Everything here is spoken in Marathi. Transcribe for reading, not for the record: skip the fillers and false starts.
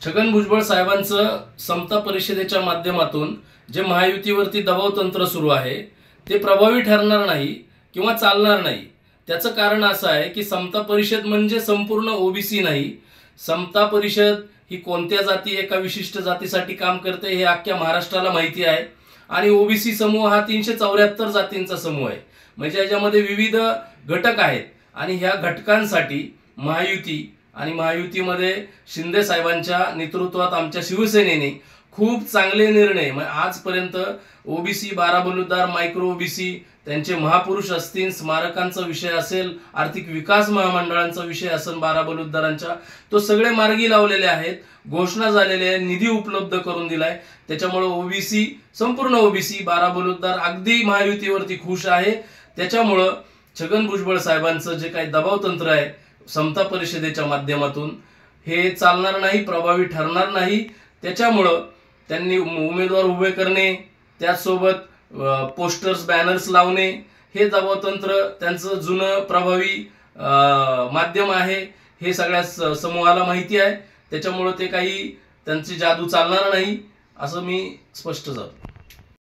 छगन भुजबळ साहेबांचं समता परिषदेच्या माध्यमातून जे महायुतीवरती दबाव तंत्र सुरू आहे ते प्रभावी ठरणार नाही किंवा चालणार नाही। त्याचं कारण असं आहे की समता परिषद म्हणजे संपूर्ण ओबीसी नाही। समता परिषद ही कोणत्या जाती एका विशिष्ट जातीसाठी काम करते हे अख्ख्या महाराष्ट्राला माहिती आहे। आणि ओबीसी समूह हा 374 जातींचा समूह आहे, म्हणजे याच्यामध्ये विविध घटक आहेत आणि ह्या घटकांसाठी महायुती आणि महायुतीमध्ये शिंदे साहेबांच्या नेतृत्वात आमच्या शिवसेनेने खूप चांगले निर्णय आजपर्यंत ओबीसी 12 बलुतेदार मायक्रो ओबीसी त्यांचे महापुरुष असतील, स्मारकांचा विषय असेल, आर्थिक विकास महामंडळांचा विषय असेल 12 बलुतेदारांचा, तो सगळे मार्गी लावलेले आहेत, घोषणा झालेली आहे, निधी उपलब्ध करून दिलाय। त्याच्यामुळे ओबीसी संपूर्ण ओबीसी 12 बलुतेदार अगदी महायुतीवरती खुश आहे। त्याच्यामुळे छगन भुजबळ साहेबांचं जे काही दबाव तंत्र आहे समता परिषदेच्या माध्यमातून हे चालणार नाही, प्रभावी ठरणार नाही। त्याच्यामुळे त्यांनी उमेदवार उभे करणे, त्यासोबत पोस्टर्स बॅनर्स लावणे हे दबाव तंत्र त्यांचं जुनं प्रभावी माध्यम आहे हे सगळ्या समूहाला माहिती आहे। त्याच्यामुळे ते काही त्यांची जादू चालणार नाही असं मी स्पष्ट जातो।